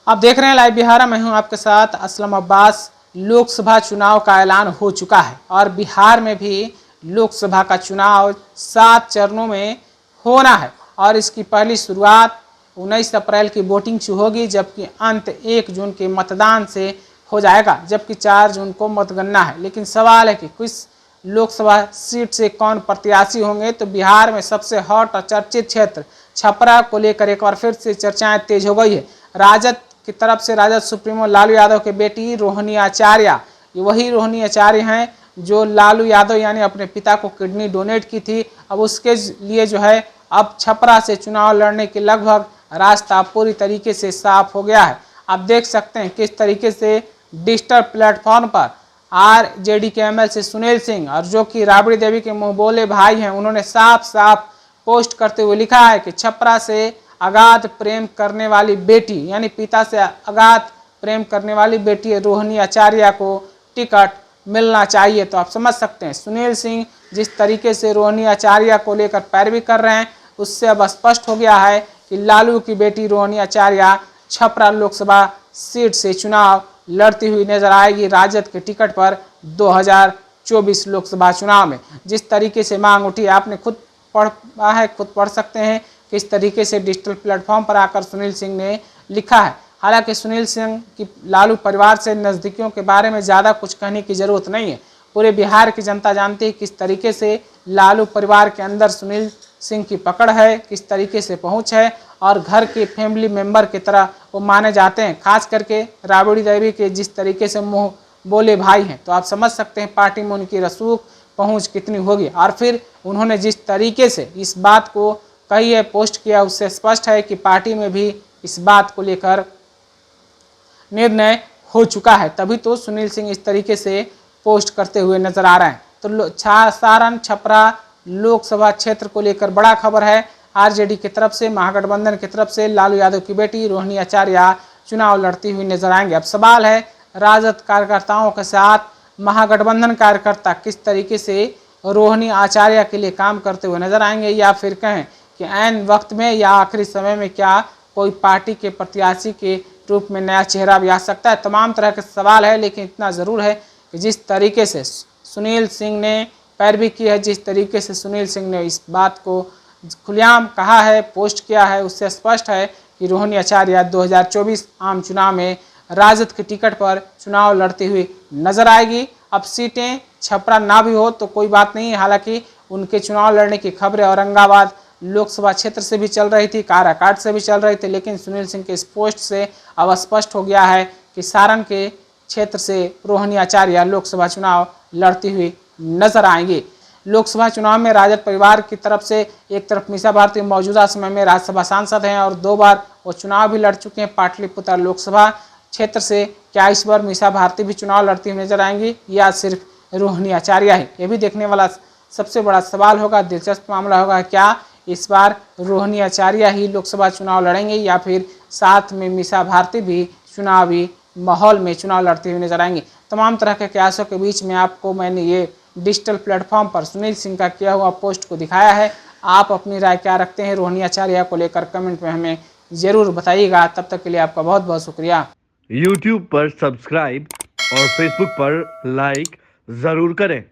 आप देख रहे हैं लाइव बिहार, मैं हूं आपके साथ असलम अब्बास। लोकसभा चुनाव का ऐलान हो चुका है और बिहार में भी लोकसभा का चुनाव 7 चरणों में होना है और इसकी पहली शुरुआत 19 अप्रैल की वोटिंग से होगी, जबकि अंत 1 जून के मतदान से हो जाएगा, जबकि 4 जून को मतगणना है। लेकिन सवाल है कि किस लोकसभा सीट से कौन प्रत्याशी होंगे। तो बिहार में सबसे हॉट और चर्चित क्षेत्र छपरा को लेकर एक बार फिर से चर्चाएं तेज हो गई है। राजद की तरफ से राजद सुप्रीमो लालू यादव की बेटी रोहिणी आचार्य, ये वही रोहिणी आचार्य हैं जो लालू यादव यानी अपने पिता को किडनी डोनेट की थी। अब उसके लिए जो है अब छपरा से चुनाव लड़ने के लगभग रास्ता पूरी तरीके से साफ हो गया है। आप देख सकते हैं किस तरीके से डिजिटल प्लेटफॉर्म पर आरजेडी के एमएलसी सुनील सिंह और जो कि राबड़ी देवी के मुंह बोले भाई हैं, उन्होंने साफ साफ पोस्ट करते हुए लिखा है कि छपरा से अगाध प्रेम करने वाली बेटी यानी पिता से अगाध प्रेम करने वाली बेटी रोहिणी आचार्य को टिकट मिलना चाहिए। तो आप समझ सकते हैं सुनील सिंह जिस तरीके से रोहिणी आचार्य को लेकर पैरवी कर रहे हैं, उससे अब स्पष्ट हो गया है कि लालू की बेटी रोहिणी आचार्य छपरा लोकसभा सीट से चुनाव लड़ती हुई नजर आएगी राजद के टिकट पर 2024 लोकसभा चुनाव में। जिस तरीके से मांग उठी आपने खुद पढ़ा है, खुद पढ़ सकते हैं किस तरीके से डिजिटल प्लेटफॉर्म पर आकर सुनील सिंह ने लिखा है। हालांकि सुनील सिंह की लालू परिवार से नज़दीकियों के बारे में ज़्यादा कुछ कहने की ज़रूरत नहीं है। पूरे बिहार की जनता जानती है किस तरीके से लालू परिवार के अंदर सुनील सिंह की पकड़ है, किस तरीके से पहुंच है और घर के फैमिली मेंबर की तरह वो माने जाते हैं, खास करके राबड़ी देवी के जिस तरीके से मुंह बोले भाई हैं। तो आप समझ सकते हैं पार्टी में उनकी रसूख पहुंच कितनी होगी। और फिर उन्होंने जिस तरीके से इस बात को कही है, पोस्ट किया, उससे स्पष्ट है कि पार्टी में भी इस बात को लेकर निर्णय हो चुका है। तभी तो सुनील सिंह इस तरीके से पोस्ट करते हुए नजर आ रहे हैं। तो सारण छपरा लोकसभा क्षेत्र को लेकर बड़ा खबर है। आरजेडी की तरफ से, महागठबंधन की तरफ से लालू यादव की बेटी रोहिणी आचार्य चुनाव लड़ती हुई नजर आएंगे। अब सवाल है राजद कार्यकर्ताओं के साथ महागठबंधन कार्यकर्ता किस तरीके से रोहिणी आचार्य के लिए काम करते हुए नजर आएंगे, या फिर कहें कि ऐन वक्त में या आखिरी समय में क्या कोई पार्टी के प्रत्याशी के रूप में नया चेहरा भी आ सकता है। तमाम तरह के सवाल है, लेकिन इतना ज़रूर है कि जिस तरीके से सुनील सिंह ने पैरवी की है, जिस तरीके से सुनील सिंह ने इस बात को खुलेआम कहा है, पोस्ट किया है, उससे स्पष्ट है कि रोहिणी आचार्य 2024 आम चुनाव में राजद के टिकट पर चुनाव लड़ती हुई नजर आएगी। अब सीटें छपरा ना भी हो तो कोई बात नहीं, हालांकि उनके चुनाव लड़ने की खबरें औरंगाबाद लोकसभा क्षेत्र से भी चल रही थी, काराकाट से भी चल रही थी, लेकिन सुनील सिंह के इस पोस्ट से अब स्पष्ट हो गया है कि सारण के क्षेत्र से रोहिणी आचार्य लोकसभा चुनाव लड़ती हुई नजर आएंगी। लोकसभा चुनाव में राजद परिवार की तरफ से एक तरफ मीसा भारती मौजूदा समय में राज्यसभा सांसद हैं और 2 बार वो चुनाव भी लड़ चुके हैं पाटलिपुत्र लोकसभा क्षेत्र से। क्या इस बार मीसा भारती भी चुनाव लड़ती हुई नजर आएंगी या सिर्फ रोहिणी आचार्य ही? ये भी देखने वाला सबसे बड़ा सवाल होगा, दिलचस्प मामला होगा। क्या इस बार रोहिणी आचार्य ही लोकसभा चुनाव लड़ेंगे या फिर साथ में मीसा भारती भी चुनावी माहौल में चुनाव लड़ते हुए नजर आएंगे? तमाम तरह के कयासों के बीच में आपको मैंने ये डिजिटल प्लेटफॉर्म पर सुनील सिंह का किया हुआ पोस्ट को दिखाया है। आप अपनी राय क्या रखते हैं रोहिणी आचार्य को लेकर कमेंट में हमें ज़रूर बताइएगा। तब तक के लिए आपका बहुत बहुत शुक्रिया। YouTube पर सब्सक्राइब और Facebook पर लाइक ज़रूर करें।